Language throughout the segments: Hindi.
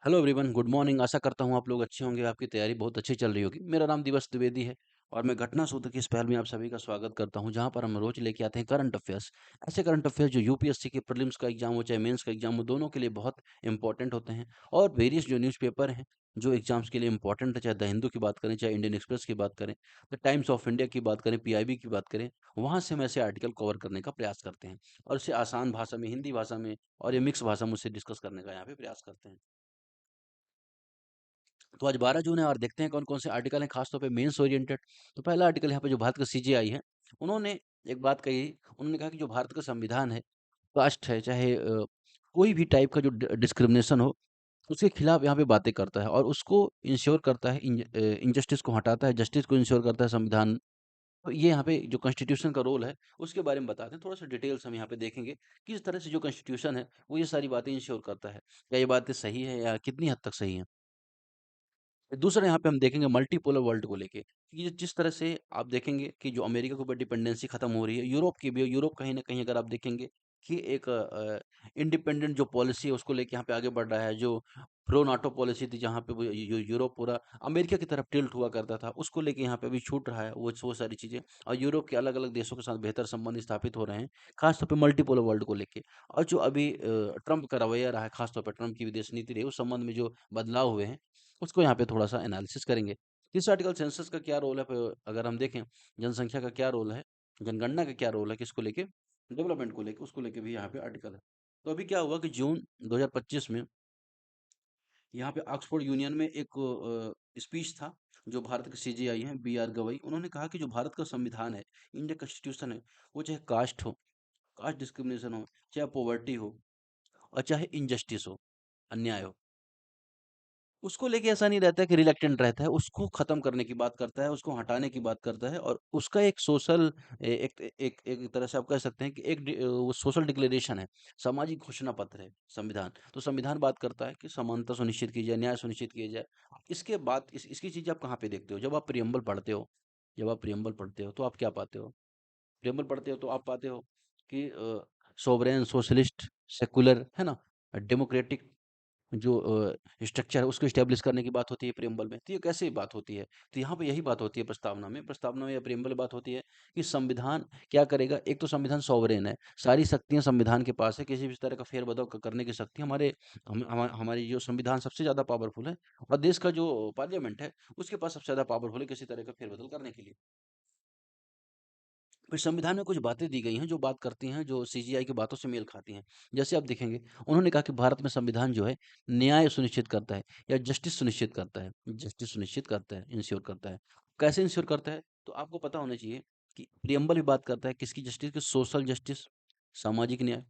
Hello everyone, good morning. आशा करता हूँ आप लोग अच्छे होंगे, आपकी तैयारी बहुत अच्छी चल रही होगी। मेरा नाम दिवस द्विवेदी है और मैं घटना सूत्र की इस पहल में आप सभी का स्वागत करता हूँ, जहाँ पर हम रोज लेके आते हैं करंट अफेयर्स। ऐसे करंट अफेयर्स जो यूपीएससी के प्रीलिम्स का एग्जाम हो चाहे मेंस का एग्जाम हो, दोनों के लिए बहुत इंपॉर्टेंट होते हैं। और वेरियस जो न्यूज़पेपर हैं जो एग्जाम्स के लिए इंपॉर्टेंट है, चाहे द हिंदू की बात करें, चाहे इंडियन एक्सप्रेस की बात करें, द टाइम्स ऑफ इंडिया की बात करें, पीआईबी की बात करें, वहाँ से हम ऐसे आर्टिकल कवर करने का प्रयास करते हैं और इसे आसान भाषा में, हिंदी भाषा में और ये मिक्स भाषा में उससे डिस्कस करने का यहाँ पे प्रयास करते हैं। तो आज 12 जून है और देखते हैं कौन-कौन से आर्टिकल हैं, खास तौर पे मेंस ओरिएंटेड। तो पहला आर्टिकल यहाँ पे जो भारत का सीजेआई है, उन्होंने एक बात कही। उन्होंने कहा कि जो भारत का संविधान है, कास्ट है, चाहे कोई भी टाइप का जो डिस्क्रिमिनेशन हो, उसके खिलाफ यहाँ पे बातें करता है और उसको इंश्योर करता है, इनजस्टिस को हटाता है, जस्टिस को इंश्योर करता है संविधान। तो ये यहाँ पे जो कॉन्स्टिट्यूशन का रोल है, उसके बारे में बताते हैं। थोड़ा-सा डिटेल्स हम यहाँ पे देखेंगे, किस तरह से जो कॉन्स्टिट्यूशन है, वो ये सारी बातें इंश्योर करता है। क्या ये बातें सही है या कितनी हद तक सही है? दूसरा यहाँ पे हम देखेंगे मल्टीपोलर वर्ल्ड को लेके कि जिस तरह से आप देखेंगे कि जो अमेरिका के ऊपर डिपेंडेंसी खत्म हो रही है, यूरोप की भी है। यूरोप कहीं ना कहीं अगर आप देखेंगे कि एक इंडिपेंडेंट जो पॉलिसी है उसको लेके यहाँ पे आगे बढ़ रहा है। जो प्रो नाटो पॉलिसी थी, जहाँ पे यूरोप पूरा अमेरिका की तरफ टिल्ट हुआ करता था, उसको लेके यहाँ पे अभी छूट रहा है वो सारी चीजें। और यूरोप के अलग अलग देशों के साथ बेहतर संबंध स्थापित हो रहे हैं, खासतौर पे मल्टीपोलर वर्ल्ड को लेके। और जो अभी ट्रम्प का रवैया रहा है, खासतौर पर ट्रम्प की विदेश नीति रही, उस संबंध में जो बदलाव हुए हैं, उसको यहाँ पे थोड़ा-सा एनालिसिस करेंगे। तीसरा आर्टिकल सेंसस का क्या रोल है, प अगर हम देखें जनसंख्या का क्या रोल है, जनगणना का क्या रोल है, किसको लेके? डेवलपमेंट को लेके, उसको लेके भी यहाँ पे आर्टिकल है। तो अभी क्या हुआ कि जून 2025 में यहाँ पे ऑक्सफोर्ड यूनियन में एक स्पीच था, जो भारत के सीजेआई हैं बी आर गवई। उन्होंने कहा कि जो भारत का संविधान है, इंडियन कॉन्स्टिट्यूशन है, वो चाहे कास्ट हो, कास्ट डिस्क्रिमिनेशन हो, चाहे पॉवर्टी हो और चाहे इनजस्टिस हो, अन्याय हो, उसको लेके ऐसा नहीं रहता है कि रिलक्टेंट रहता है, उसको ख़त्म करने की बात करता है, उसको हटाने की बात करता है। और उसका एक सोशल एक एक एक तरह से आप कह सकते हैं कि वो सोशल डिक्लेरेशन है, सामाजिक घोषणा पत्र है संविधान। तो संविधान बात करता है कि समानता सुनिश्चित की जाए, न्याय सुनिश्चित किया जाए। इसके बाद इसकी चीज़ आप कहाँ पे देखते हो? जब आप प्रियम्बल पढ़ते हो, तो आप क्या पाते हो? प्रियम्बल पढ़ते हो तो आप पाते हो कि सोवरेन, सोशलिस्ट, सेकुलर, है ना? डेमोक्रेटिक जो स्ट्रक्चर है उसको एस्टेब्लिश करने की बात होती है प्रियम्बल में। तो ये कैसे बात होती है? तो यहाँ पे यही बात होती है प्रस्तावना में। प्रस्तावना में या प्रियम्बल में बात होती है कि संविधान क्या करेगा। एक तो संविधान सॉवरेन है, सारी शक्तियाँ संविधान के पास है, किसी भी तरह का फेर-बदल करने की शक्ति हमारी जो संविधान सबसे ज़्यादा पावरफुल है। और देश का जो पार्लियामेंट है, उसके पास सबसे ज़्यादा पावरफुल है किसी तरह का फेर-बदल करने के लिए। फिर संविधान में कुछ बातें दी गई हैं जो बात करती हैं, जो सीजीआई की बातों से मेल खाती हैं। जैसे आप देखेंगे, उन्होंने कहा कि भारत में संविधान जो है न्याय सुनिश्चित करता है या जस्टिस सुनिश्चित करता है। जस्टिस सुनिश्चित करता है, इंश्योर करता है। कैसे इंश्योर करता है? तो आपको पता होना चाहिए कि प्रियम्बल भी बात करता है किसकी जस्टिस की? सोशल जस्टिस, सामाजिक न्याय,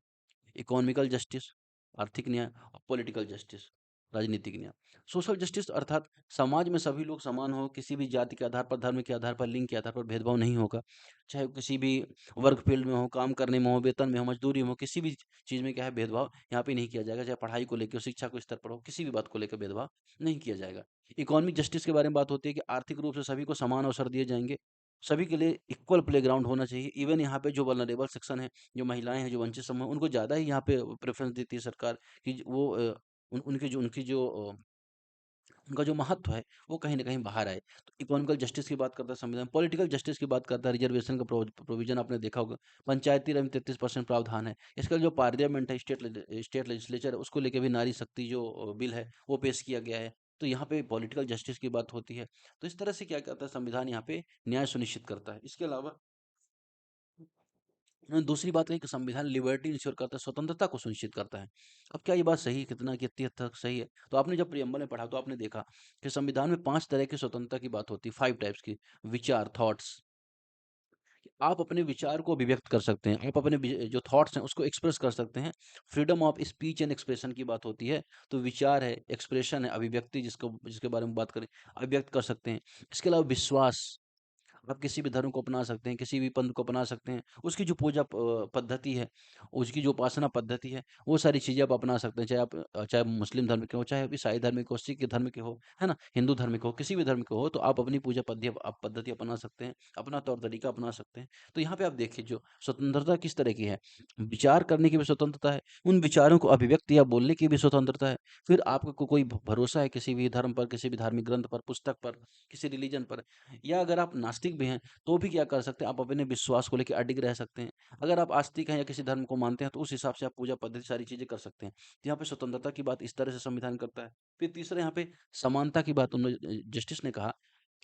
इकोनॉमिकल जस्टिस, आर्थिक न्याय और पॉलिटिकल जस्टिस, राजनीतिक न्याय। सोशल जस्टिस अर्थात समाज में सभी लोग समान हो, किसी भी जाति के आधार पर, धर्म के आधार पर, लिंग के आधार पर भेदभाव नहीं होगा। चाहे वो किसी भी वर्क फील्ड में हो, काम करने में हो, वेतन में हो, मजदूरी में हो, किसी भी चीज़ में क्या है, भेदभाव यहाँ पे नहीं किया जाएगा। चाहे पढ़ाई को लेके हो, शिक्षा के स्तर पर हो, किसी भी बात को लेकर भेदभाव नहीं किया जाएगा। इकोनॉमिक जस्टिस के बारे में बात होती है कि आर्थिक रूप से सभी को समान अवसर दिए जाएँगे। सभी के लिए इक्वल प्लेग्राउंड होना चाहिए। इवन यहाँ पे जो वल्नरेबल सेक्शन है, जो महिलाएँ हैं, जो वंचित समूह हैं, उनको ज़्यादा ही यहाँ पे प्रेफ़रेंस देती है सरकार कि वो उनकी जो उनका जो महत्व है, वो कहीं न कहीं बाहर आए। तो इकोनॉमिकल जस्टिस की बात करता है संविधान, पॉलिटिकल जस्टिस की बात करता है, रिज़र्वेशन का प्रोविज़न आपने देखा होगा। पंचायती राज में 33% प्रावधान है। इसका जो पार्लियामेंट है, स्टेट लेजिस्लेचर है, उसको लेके भी नारी शक्ति जो बिल है, वो पेश किया गया है। तो यहाँ पे पॉलिटिकल जस्टिस की बात होती है। तो इस तरह से क्या करता है संविधान, यहाँ पे न्याय सुनिश्चित करता है। इसके अलावा उन्होंने दूसरी बात कही कि संविधान लिबर्टी इंश्योर करता है, स्वतंत्रता को सुनिश्चित करता है। अब क्या ये बात सही है? कितनी हद तक सही है? तो आपने जब प्रियम्बल में पढ़ा तो आपने देखा कि संविधान में 5 तरह की स्वतंत्रता की बात होती है, 5 टाइप्स की। विचार, थॉट्स, आप अपने विचार को अभिव्यक्त कर सकते हैं, आप अपने जो थॉट्स हैं उसको एक्सप्रेस कर सकते हैं। Freedom of speech and expression की बात होती है। तो विचार है, एक्सप्रेशन है, अभिव्यक्ति जिसके बारे में बात करें, अभिव्यक्त कर सकते हैं। इसके अलावा विश्वास, आप किसी भी धर्म को अपना सकते हैं, किसी भी पंथ को अपना सकते हैं। उसकी जो पूजा पद्धति है, उसकी जो उपासना पद्धति है, वो सारी चीज़ें आप अपना सकते हैं। चाहे मुस्लिम धर्म के हो, चाहे ईसाई धर्म के हो, सिख धर्म के हो, है ना? हिंदू धर्म के हो, किसी भी धर्म के हो, तो आप अपनी पूजा पद्धति अपना सकते हैं, अपना तौर तरीका अपना सकते हैं। तो यहाँ पे आप देखिए जो स्वतंत्रता किस तरह की है, विचार करने की भी स्वतंत्रता है, उन विचारों को अभिव्यक्ति या बोलने की भी स्वतंत्रता है। फिर आपको कोई भरोसा है किसी भी धर्म पर, किसी भी धार्मिक ग्रंथ पर, पुस्तक पर, किसी रिलीजन पर, या अगर आप नास्तिक भी हैं तो भी क्या कर सकते हैं, आप अपने विश्वास को लेकर अडिग रह सकते हैं। अगर आप आस्तिक हैं या किसी धर्म को मानते हैं तो उस हिसाब से आप पूजा पद्धति सारी चीजें कर सकते हैं। तो यहाँ पे स्वतंत्रता की बात इस तरह से संविधान करता है। फिर तीसरा यहाँ पे समानता की बात उन्होंने, जस्टिस ने कहा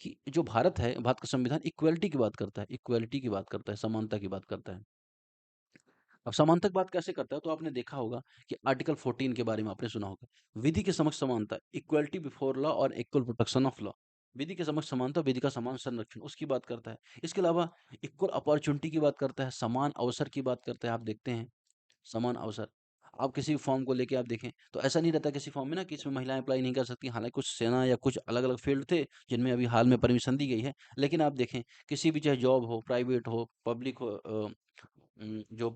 कि जो भारत है, भारत का संविधान इक्वलिटी की बात करता है, इक्वलिटी की बात करता है, समानता की बात करता है। अब समानता की बात कैसे करता है, तो आपने देखा होगा कि आर्टिकल 14 के बारे में आपने सुना होगा, विधि के समक्ष समानता, इक्वलिटी बिफोर लॉ और इक्वल प्रोटेक्शन ऑफ लॉ। विधि के समक्ष समानता, विधि का समान संरक्षण, उसकी बात करता है। इसके अलावा इक्वल अपॉर्चुनिटी की बात करता है, समान अवसर की बात करता है। आप देखते हैं समान अवसर, आप किसी भी फॉर्म को लेके आप देखें तो ऐसा नहीं रहता किसी फॉर्म में ना कि इसमें महिलाएं अप्लाई नहीं कर सकती। हालांकि कुछ सेना या कुछ अलग अलग फील्ड थे जिनमें अभी हाल में परमिशन दी गई है, लेकिन आप देखें किसी भी, चाहे जॉब हो, प्राइवेट हो, पब्लिक हो, जो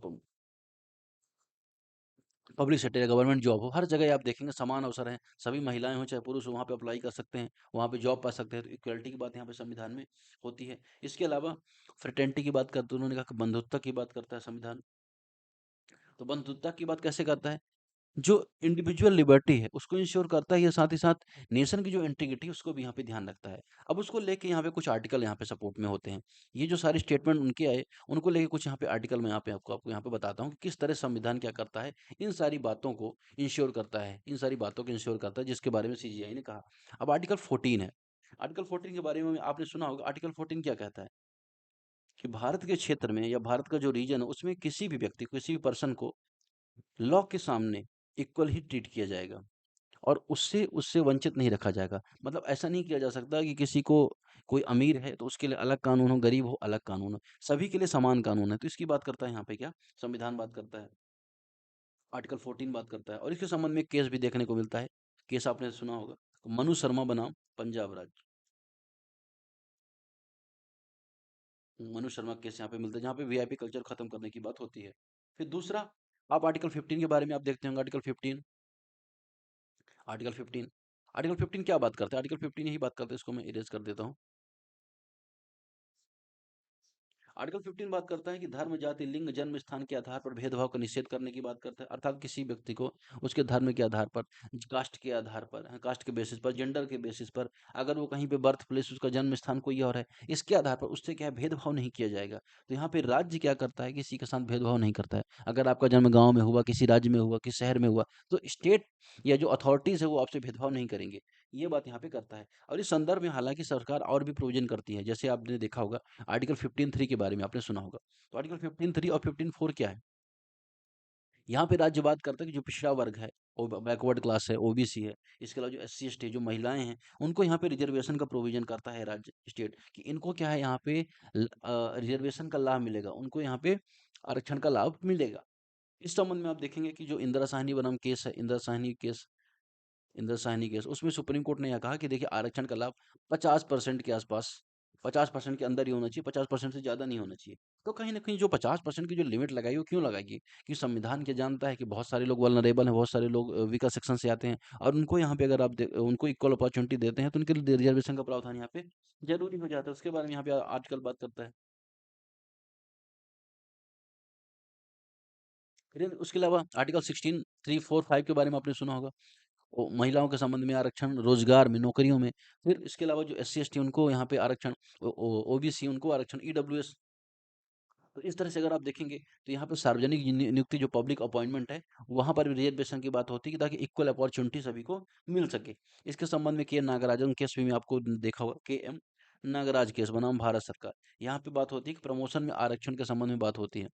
पब्लिक सेक्टर या गवर्नमेंट जॉब हो, हर जगह आप देखेंगे समान अवसर हैं। सभी महिलाएं हो चाहे पुरुष हो, वहाँ पे अप्लाई कर सकते हैं, वहाँ पे जॉब पा सकते हैं। तो इक्वलिटी की बात यहाँ पे संविधान में होती है। इसके अलावा फ्रेटर्निटी की बात करते हैं, उन्होंने कहा कि बंधुत्व की बात करता है संविधान। तो बंधुत्व की बात कैसे करता है, जो इंडिविजुअल लिबर्टी है उसको इंश्योर करता है, या साथ ही साथ नेशन की जो इंटीग्रिटी है उसको भी यहाँ पे ध्यान रखता है। अब उसको लेके यहाँ पे कुछ आर्टिकल यहाँ पे सपोर्ट में होते हैं। ये जो सारे स्टेटमेंट उनके आए, उनको लेके कुछ यहाँ पे आर्टिकल मैं यहाँ पे आपको यहाँ पे बताता हूँ कि किस तरह संविधान क्या करता है, इन सारी बातों को इंश्योर करता है, इन सारी बातों को इंश्योर करता है जिसके बारे में सीजीआई ने कहा। अब आर्टिकल 14 है। आर्टिकल 14 के बारे में आपने सुना होगा। आर्टिकल 14 क्या कहता है कि भारत के क्षेत्र में या भारत का जो रीजन है उसमें किसी भी व्यक्ति को, किसी भी पर्सन को लॉ के सामने इक्वल ही ट्रीट किया जाएगा, और उससे उससे वंचित नहीं रखा जाएगा। मतलब ऐसा नहीं किया जा सकता कि किसी को, कोई अमीर है तो उसके लिए अलग कानून हो, गरीब हो अलग कानून हो, सभी के लिए समान कानून है। तो इसकी बात करता है यहाँ पे क्या, संविधान बात करता है, आर्टिकल 14 बात करता है। और इसके संबंध में एक केस भी देखने को मिलता है। केस आपने सुना होगा, मनु शर्मा बनाम पंजाब राज्य। मनु शर्मा केस यहाँ पे मिलता है, जहाँ पे वीआईपी कल्चर खत्म करने की बात होती है। फिर दूसरा, आप आर्टिकल 15 के बारे में आप देखते होंगे। आर्टिकल 15, आर्टिकल 15, आर्टिकल 15 क्या बात करता है, आर्टिकल 15 यही बात करता है। इसको मैं इरेज कर देता हूँ। आर्टिकल 15 बात करता है कि धर्म, जाति, लिंग, जन्म स्थान के आधार पर भेदभाव का निषेध करने की बात करता है। अर्थात किसी व्यक्ति को उसके धर्म के आधार पर, कास्ट के आधार पर, कास्ट के बेसिस पर, जेंडर के बेसिस पर, अगर वो कहीं पे बर्थ प्लेस, उसका जन्म स्थान कोई और है, इसके आधार पर उससे क्या है, भेदभाव नहीं किया जाएगा। तो यहाँ पे राज्य क्या करता है, किसी के साथ भेदभाव नहीं करता है। अगर आपका जन्म गाँव में हुआ, किसी राज्य में हुआ, किसी शहर में हुआ, तो स्टेट या जो अथॉरिटीज है वो आपसे भेदभाव नहीं करेंगे। ये बात यहाँ पे करता है। और इस संदर्भ में हालांकि सरकार और भी प्रोविजन करती है, जैसे आपने देखा होगा आर्टिकल 15(3) के बारे में आपने सुना होगा। तो आर्टिकल 15(3) और 15(4) क्या है, यहाँ पे राज्य बात करता है कि जो पिछड़ा वर्ग है, बैकवर्ड क्लास है, ओबीसी है, इसके अलावा जो एससी एसटी, जो महिलाएं हैं, उनको यहाँ पे रिजर्वेशन का प्रोविजन करता है राज्य, स्टेट, कि इनको क्या है, यहाँ पे रिजर्वेशन का लाभ मिलेगा, उनको यहाँ पे आरक्षण का लाभ मिलेगा। इस संबंध में आप देखेंगे कि जो इंदिरा साहनी बनाम केस है, इंदिरा साहनी केस, उसमें सुप्रीम कोर्ट ने यह कहा कि देखिए आरक्षण का लाभ 50% के आसपास, 50% के अंदर ही होना चाहिए, 50% से ज़्यादा नहीं होना चाहिए। तो कहीं न कहीं जो 50% की जो लिमिट लगाई, वो क्यों लगाई? कि संविधान क्या जानता है कि बहुत सारे लोग वल्नरेबल हैं, बहुत सारे लोग वीकर सेक्शन से आते हैं, और उनको यहाँ पे अगर आप उनको इक्वल अपॉर्चुनिटी देते हैं तो उनके लिए रिजर्वेशन का प्रावधान यहाँ पे ज़रूरी हो जाता है। उसके बारे में यहाँ पे आर्टिकल बात करता है। फिर उसके अलावा आर्टिकल 16, 3, 4, 5 के बारे में आपने सुना होगा। महिलाओं के संबंध में आरक्षण, रोजगार में, नौकरियों में। फिर इसके अलावा जो एस सी एस टी उनको यहाँ पे आरक्षण, ओबीसी उनको आरक्षण, ईडब्ल्यूएस। तो इस तरह से अगर आप देखेंगे तो यहाँ पे सार्वजनिक नियुक्ति, जो पब्लिक अपॉइंटमेंट है, वहाँ पर भी रिजर्वेशन की बात होती है, कि ताकि इक्वल अपॉर्चुनिटी सभी को मिल सके। इसके संबंध में के नागराजन केस भी में आपको देखा होगा, के एम नागराज केस बनाम भारत सरकार। यहाँ पे बात होती है कि प्रमोशन में आरक्षण के संबंध में बात होती है,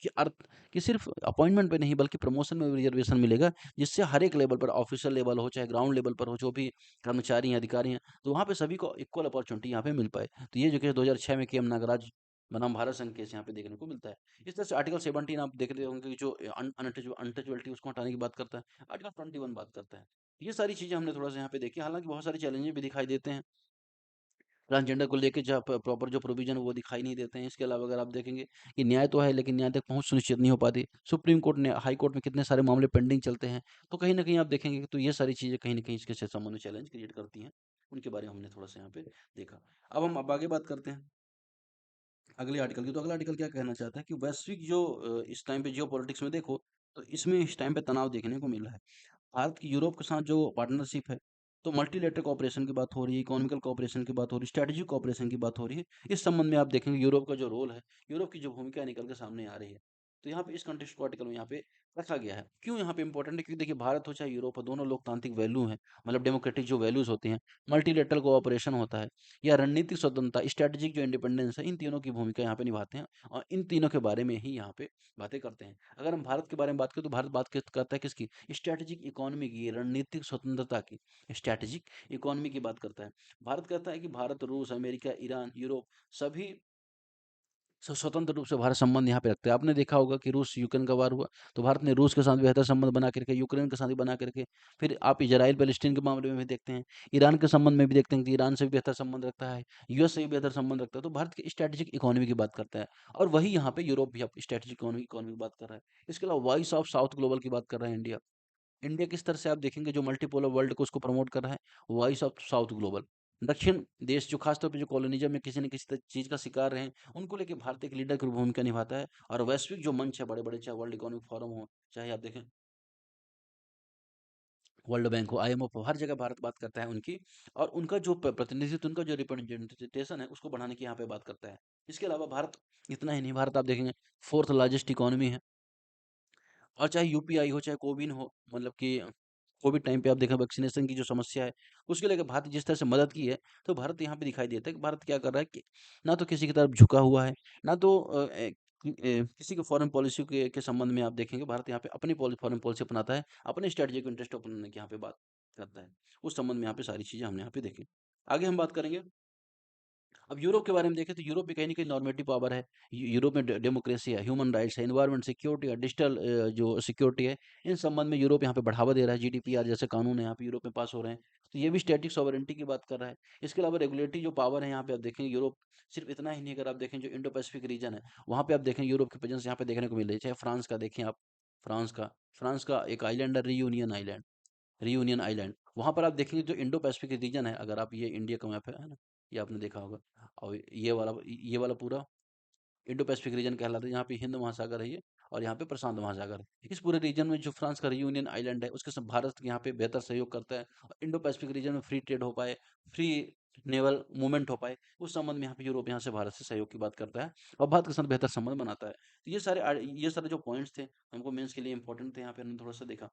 कि अर्थ, कि सिर्फ अपॉइंटमेंट पे नहीं बल्कि प्रमोशन में भी रिजर्वेशन मिलेगा, जिससे हर एक लेवल पर, ऑफिशियल लेवल हो चाहे ग्राउंड लेवल पर हो, जो भी कर्मचारी हैं, अधिकारी हैं, तो वहाँ पे सभी को इक्वल अपॉर्चुनिटी यहाँ पे मिल पाए। तो ये जो केस 2006 में के एम नागराज बनाम भारत संघ केस यहाँ पे देखने को मिलता है। इस तरह से आर्टिकल 17 आप देख रहे होंगे कि जो अनटचेबिलिटी उसको हटाने की बात करता है। आर्टिकल 21 बात करता है। ये सारी चीजें हमने थोड़ा सा यहाँ पे देखी, हालांकि बहुत सारे चैलेंजेस भी दिखाई देते हैं। ट्रांसजेंडर को लेके जो प्रॉपर जो प्रोविज़न वो दिखाई नहीं देते हैं। इसके अलावा अगर आप देखेंगे कि न्याय तो है लेकिन न्याय तक पहुँच सुनिश्चित नहीं हो पाती। सुप्रीम कोर्ट ने हाई कोर्ट में कितने सारे मामले पेंडिंग चलते हैं। तो कहीं न कहीं आप देखेंगे कि तो ये सारी चीज़ें कहीं न कहीं इसके से संबंध में चैलेंज क्रिएट करती हैं। उनके बारे में हमने थोड़ा-सा यहाँ पे देखा। अब आगे बात करते हैं अगले आर्टिकल की। तो अगला आर्टिकल क्या कहना चाहता है कि वैश्विक जो इस टाइम पे जियोपॉलिटिक्स में देखो, तो इसमें इस टाइम पे तनाव देखने को मिल रहा है। भारत की यूरोप के साथ जो पार्टनरशिप है, तो मल्टीलेटरल कोऑपरेशन की बात हो रही है, इकोनॉमिकल कोऑपरेशन की बात हो रही है, स्ट्रेटेजिक कोऑपरेशन की बात हो रही है। इस संबंध में आप देखेंगे यूरोप का जो रोल है, यूरोप की जो भूमिका है निकल के सामने आ रही है। तो यहाँ पे इस कंटेक्स्ट को आर्टिकल में यहाँ पे रखा गया है। क्यों यहाँ पे इंपॉर्टेंट है? क्योंकि देखिए भारत हो चाहे यूरोप हो, दोनों लोकतांत्रिक वैल्यू हैं, मतलब डेमोक्रेटिक जो वैल्यूज होती हैं, मल्टीलेटरल कोऑपरेशन होता है या रणनीतिक स्वतंत्रता, स्ट्रेटेजिक जो इंडिपेंडेंस है, इन तीनों की भूमिका यहाँ पे निभाते हैं और इन तीनों के बारे में ही यहाँ पे बातें करते हैं। अगर हम भारत के बारे में बात करें तो भारत करता है किसकी? स्ट्रैटेजिक इकोनॉमी की, रणनीतिक स्वतंत्रता की, स्ट्रैटेजिक इकोनॉमी की बात करता है। भारत कहता है कि भारत, रूस, अमेरिका, ईरान, यूरोप सभी स्वतंत्र रूप से भारत संबंध यहाँ पे रखते हैं। आपने देखा होगा कि रूस यूक्रेन का वार हुआ तो भारत ने रूस के साथ बेहतर संबंध बना के रखे, यूक्रेन के साथ भी बना के रखे। फिर आप इजराइल पैलेस्टीन के मामले में भी देखते हैं, ईरान के संबंध में भी देखते हैं कि ईरान से भी बेहतर संबंध रखता है, यूएस से भी बेहतर संबंध रखता है। तो भारत की स्ट्रेटेजिक इकोनॉमी की बात करता है और वही यहाँ पे यूरोप भी स्ट्रेटेजिक इकोनॉमी इकोनॉमी की बात कर रहा है। इसके अलावा वॉइस ऑफ साउथ ग्लोबल की बात कर रहा है इंडिया। इंडिया किस तरह से आप देखेंगे जो मल्टीपोलर वर्ल्ड को उसको प्रमोट कर रहा है, वॉइस ऑफ साउथ ग्लोबल। दक्षिण देश जो खासतौर पे जो कॉलोनिज्म में किसी न किसी चीज का शिकार रहे हैं, उनको लेके भारत एक लीडर की भूमिका निभाता है और वैश्विक जो मंच है बड़े बड़े, चाहे वर्ल्ड इकोनॉमिक फोरम हो, चाहे आप देखें वर्ल्ड बैंक हो, आईएमएफ हो, हर जगह भारत बात करता है उनकी। और उनका जो प्रतिनिधित्व, उनका जो रिप्रेजेंटेशन है उसको बढ़ाने की यहाँ पे बात करता है। इसके अलावा भारत, इतना ही नहीं, भारत आप देखेंगे फोर्थ लार्जेस्ट इकोनॉमी है। और चाहे यूपीआई हो, चाहे कोविन हो, मतलब कि कोविड टाइम पे आप देखें वैक्सीनेशन की जो समस्या है, उसके लेके भारत जिस तरह से मदद की है, तो भारत यहाँ पे दिखाई देता है कि भारत क्या कर रहा है कि ना तो किसी की तरफ झुका हुआ है, ना तो किसी के फॉरेन पॉलिसी के संबंध में आप देखेंगे भारत यहाँ पे अपनी फॉरेन पॉलिसी अपनाता है, अपने स्ट्रेटेजिक इंटरेस्ट अपनाने की यहाँ पे बात करता है। उस संबंध में यहाँ पे सारी चीज़ें हमने यहाँ पे देखी। आगे हम बात करेंगे। अब यूरोप के बारे में देखें तो यूरोप में कहीं न कहीं नॉर्मेटिव पावर है। यूरोप में डेमोक्रेसी है, ह्यूमन राइट्स है, एनवायरनमेंट सिक्योरिटी है, डिजिटल जो सिक्योरिटी है, इन संबंध में यूरोप यहाँ पे बढ़ावा दे रहा है। जीडीपीआर जैसे कानून है यहाँ पे यूरोप में पास हो रहे हैं। तो ये भी स्टैटिक सॉवरेनिटी की बात कर रहा है। इसके अलावा रेगुलेटरी जो पावर है यहाँ पे आप देखेंगे यूरोप, सिर्फ इतना ही नहीं, अगर आप देखें जो इंडो पैसिफिक रीजन है, वहाँ पे आप देखें यूरोप की प्रेजेंस यहाँ पे देखने को मिल रही है। चाहे फ्रांस का देखें आप, फ्रांस का एक आइलैंड है, रियूनियन आइलैंड, वहाँ पर आप देखेंगे जो इंडो पैसिफिक रीजन है, अगर आप ये इंडिया का मैप है ना, ये आपने देखा होगा। और ये वाला पूरा इंडो पैसिफिक रीजन कहलाता है, यहाँ पे हिंद महासागर है ये, और यहाँ पे प्रशांत महासागर है। इस पूरे रीजन में जो फ्रांस का यूनियन आइलैंड है उसके सब भारत यहाँ पे बेहतर सहयोग करता है और इंडो पैसिफिक रीजन में फ्री ट्रेड हो पाए, फ्री नेवल मूवमेंट हो पाए, उस संबंध में यहाँ पे यूरोप यहाँ से भारत से सहयोग की बात करता है और भारत के साथ बेहतर संबंध बनाता है। तो ये सारे जो पॉइंट्स थे हमको मेंस के लिए इंपॉर्टेंट थे, यहाँ पे हमने थोड़ा सा देखा।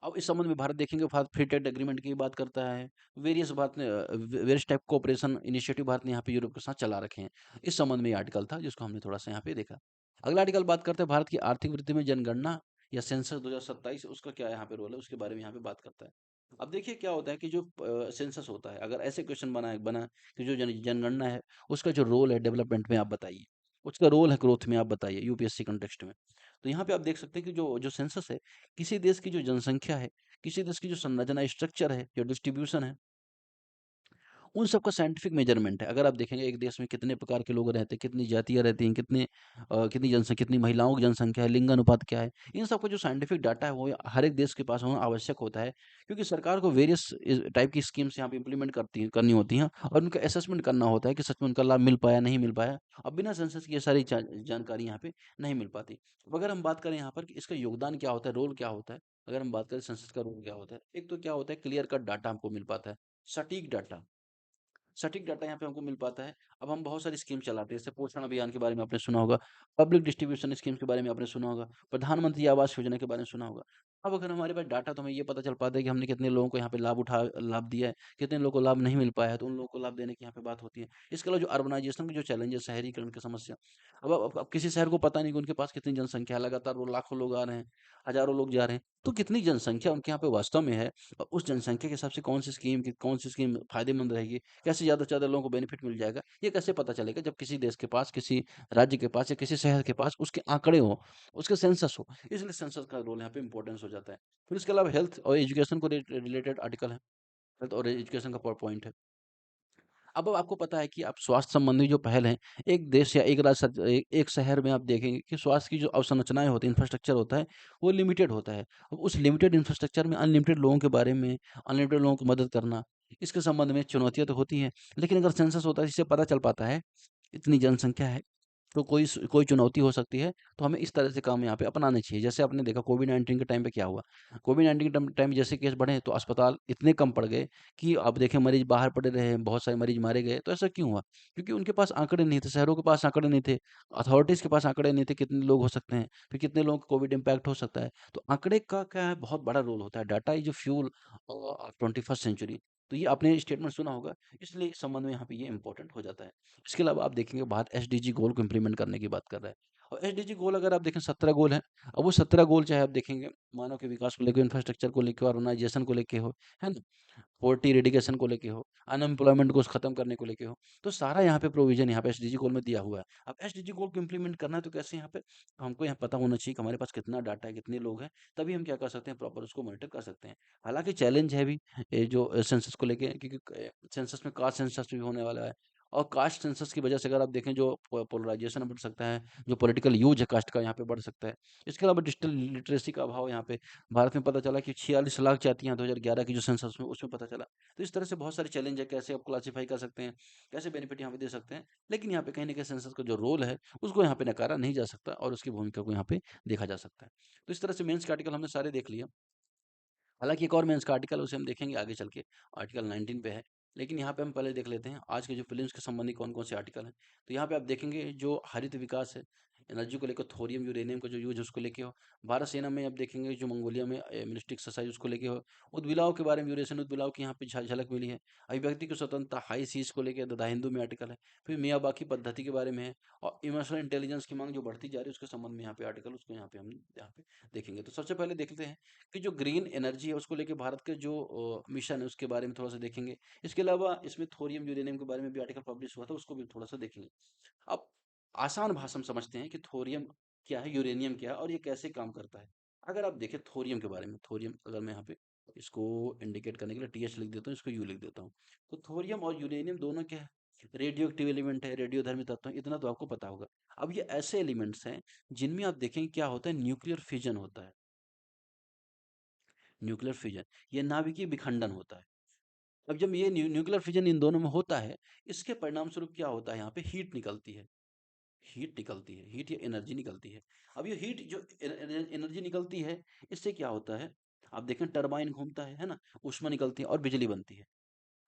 अब इस संबंध में भारत देखेंगे, भारत फ्री ट्रेड एग्रीमेंट की बात करता है। Various type cooperation initiative Bharat ने यहाँ पे यूरोप के साथ चला रखे हैं। इस संबंध में ये आर्टिकल था जिसको हमने थोड़ा सा यहाँ पे देखा। अगला आर्टिकल बात करते हैं भारत की आर्थिक वृद्धि में जनगणना या सेंसस 2027, उसका क्या यहाँ पे रोल है उसके बारे में यहाँ पे बात करता है। अब देखिए क्या होता है कि जो सेंसस होता है, अगर ऐसे क्वेश्चन बना कि जो जनगणना है उसका जो रोल है डेवलपमेंट में आप बताइए, उसका रोल है ग्रोथ में आप बताइए यूपीएससी कंटेक्स्ट में। तो यहाँ पे आप देख सकते हैं कि जो जो सेंसस है, किसी देश की जो जनसंख्या है, किसी देश की जो संरचना स्ट्रक्चर है, जो डिस्ट्रीब्यूशन है, उन सबका साइंटिफिक मेजरमेंट है। अगर आप देखेंगे एक देश में कितने प्रकार के लोग रहते हैं, कितनी जातियाँ रहती हैं, कितनी जनसंख्या, कितनी महिलाओं की जनसंख्या है, लिंगानुपात क्या है, इन सबका जो साइंटिफिक डाटा है वो हर एक देश के पास होना आवश्यक होता है। क्योंकि सरकार को वेरियस टाइप की स्कीम्स यहाँ पे इम्प्लीमेंट करनी होती हैं और उनका असेसमेंट करना होता है कि सच में उनका लाभ मिल पाया, नहीं मिल पाया। अब बिना सेंसस की ये सारी जानकारी यहाँ पे नहीं मिल पाती। अब अगर हम बात करें यहाँ पर कि इसका योगदान क्या होता है, रोल क्या होता है, अगर हम बात करें सेंसस का रोल क्या होता है, एक तो क्या होता है, क्लियर कट डाटा हमको मिल पाता है, सटीक डाटा, सटीक डाटा यहाँ पे हमको मिल पाता है। अब हम बहुत सारी स्कीम चलाते हैं, जैसे पोषण अभियान के बारे में आपने सुना होगा, पब्लिक डिस्ट्रीब्यूशन स्कीम के बारे में आपने सुना होगा, प्रधानमंत्री आवास योजना के बारे में सुना होगा। अब अगर हमारे पास डाटा, तो हमें ये पता चल पाता है कि हमने कितने लोगों को यहाँ पे लाभ दिया है, कितने लोगों को लाभ नहीं मिल पाया है, तो उन लोगों को लाभ देने की यहाँ पे बात होती है। इसके अलावा जो अर्बनाइजेशन के जो चैलेंजेस, शहरीकरण की समस्या, अब किसी शहर को पता नहीं कि उनके पास कितनी जनसंख्या है, लगातार वो लाखों लोग आ रहे हैं, हजारों लोग जा रहे हैं, तो कितनी जनसंख्या उनके यहाँ पे वास्तव में है और उस जनसंख्या के हिसाब से कौन सी स्कीम फायदेमंद रहेगी, कैसे ज़्यादा से ज़्यादा लोगों को बेनिफिट मिल जाएगा, ये कैसे पता चलेगा जब किसी देश के पास, किसी राज्य के पास या किसी शहर के पास उसके आंकड़े हो, उसके सेंसस हो। इसलिए सेंसस का रोल यहाँ पे इंपॉर्टेंस हो जाता है। फिर इसके अलावा हेल्थ और एजुकेशन को रिलेटेड आर्टिकल है, हेल्थ और एजुकेशन का पॉइंट है। अब आपको पता है कि आप स्वास्थ्य संबंधी जो पहल हैं, एक देश या एक राज्य एक शहर में आप देखेंगे कि स्वास्थ्य की जो अवसंरचनाएँ होती हैं, इंफ्रास्ट्रक्चर होता है, वो लिमिटेड होता है। अब उस लिमिटेड इंफ्रास्ट्रक्चर में अनलिमिटेड लोगों के बारे में, अनलिमिटेड लोगों की मदद करना, इसके संबंध में चुनौतियाँ तो होती हैं। लेकिन अगर सेंसस होता है, जिससे पता चल पाता है, इतनी जनसंख्या है, तो कोई चुनौती हो सकती है, तो हमें इस तरह से काम यहाँ पे अपनाने चाहिए। जैसे आपने देखा कोविड-19 के टाइम पे क्या हुआ? कोविड-19 के टाइम जैसे केस बढ़े, तो अस्पताल इतने कम पड़ गए कि आप देखें मरीज़ बाहर पड़े रहे, बहुत सारे मरीज़ मारे गए। तो ऐसा क्यों हुआ? क्योंकि उनके पास आँकड़े नहीं थे, शहरों के पास आँकड़े नहीं थे, अथॉरिटीज़ के पास आँकड़े नहीं थे, कितने लोग हो सकते हैं, फिर कितने लोगों को कोविड इम्पैक्ट हो सकता है। तो आँकड़े का क्या है, बहुत बड़ा रोल होता है। Data is a fuel 21st century. तो ये आपने स्टेटमेंट सुना होगा, इसलिए इस संबंध में यहाँ पे ये इम्पोर्टेंट हो जाता है। इसके अलावा आप देखेंगे बात एसडीजी गोल को इम्प्लीमेंट करने की बात कर रहा है। और एसडीजी गोल अगर आप देखें 17 गोल हैं। अब वो 17 गोल चाहे आप देखेंगे मानव के विकास को लेके, इंफ्रास्ट्रक्चर को लेके, ऑर्गेनाइजेशन को लेके हो, है ना? पॉवर्टी इरेडिकेशन को लेके हो, अनएम्प्लॉयमेंट को खत्म करने को लेके हो, तो सारा यहाँ पे प्रोविजन यहाँ पे एसडीजी गोल में दिया हुआ है। अब एसडीजी गोल को इम्प्लीमेंट करना है तो कैसे यहाँ पे हमको यहाँ पता होना चाहिए कि हमारे पास कितना डाटा है, कितने लोग हैं, तभी हम क्या कर सकते हैं, प्रॉपर उसको मॉनिटर कर सकते हैं। हालांकि चैलेंज है भी ये जो सेंसस को लेके, क्योंकि सेंसस में कास्ट सेंसस भी होने वाला है। और कास्ट सेंसस की वजह से अगर आप देखें जो पोलराइजेशन बढ़ सकता है, जो पॉलिटिकल यूज है कास्ट का यहाँ पे बढ़ सकता है। इसके अलावा डिजिटल लिटरेसी का अभाव यहाँ पे भारत में पता चला कि 46 लाख जातियां 2011 की जो सेंसस में उसमें पता चला। तो इस तरह से बहुत सारे चैलेंज है, कैसे आप क्लासिफाई कर सकते हैं, कैसे बेनिफिट यहाँ पे दे सकते हैं। लेकिन यहाँ पे कहीं ना कहीं सेंसस का जो रोल है उसको यहाँ पे नकारा नहीं जा सकता और उसकी भूमिका को यहाँ पे देखा जा सकता है। तो इस तरह से मेंस के आर्टिकल हमने सारे देख लिया। हालाँकि एक और मेंस का आर्टिकल है, उसे हम देखेंगे आगे चल के, आर्टिकल 19 पे है। लेकिन यहाँ पे हम पहले देख लेते हैं आज के जो फ़िल्म्स के संबंधी कौन-कौन से आर्टिकल हैं। तो यहाँ पे आप देखेंगे जो हरित विकास है, एनर्जी को लेकर थोरियम, यूरेनियम का जो यूज़ है उसको लेके हो। भारत सेना में आप देखेंगे जो मंगोलिया में मिलिट्री एक्सरसाइज़ उसको लेके हो। उद्बिलाव के बारे में, यूरेशियन उद्बिलाव की यहाँ पे झलक मिली है। अभिव्यक्ति की स्वतंत्रता, हाई सीज़ को लेके द हिंदू में आर्टिकल है। फिर मियावाकी पद्धति के बारे में है और इमोशनल इंटेलिजेंस की माँग जो बढ़ती जा रही है उसके संबंध में यहाँ पे आर्टिकल, उसको हम यहाँ पे देखेंगे। तो सबसे पहले देखते हैं कि जो ग्रीन एनर्जी है उसको लेके भारत के जो मिशन है उसके बारे में थोड़ा सा देखेंगे। इसके अलावा इसमें थोरियम यूरेनियम के बारे में भी आर्टिकल पब्लिश हुआ था, उसको भी थोड़ा सा देखेंगे। अब आसान भाषा में समझते हैं कि थोरियम क्या है, यूरेनियम क्या है और ये कैसे काम करता है। अगर आप देखें थोरियम के बारे में, थोरियम अगर मैं यहाँ पे इसको इंडिकेट करने के लिए टीएच लिख देता हूँ, इसको यू लिख देता हूँ। तो थोरियम और यूरेनियम दोनों क्या है, रेडियो एक्टिव एलिमेंट है, रेडियोधर्मी तत्व है, इतना तो आपको पता होगा। अब ये ऐसे एलिमेंट्स हैं जिनमें आप देखेंगे क्या होता है, न्यूक्लियर फिजन होता है। न्यूक्लियर फिजन, ये नाभिकीय विखंडन होता है। अब जब ये न्यूक्लियर फिजन इन दोनों में होता है, इसके परिणाम स्वरूप क्या होता है, यहाँ पे हीट निकलती है। हीट निकलती है, हीट या एनर्जी निकलती है। अब ये हीट जो एनर्जी निकलती है, इससे क्या होता है, आप देखें टरबाइन घूमता है ना, ऊष्मा निकलती है और बिजली बनती है।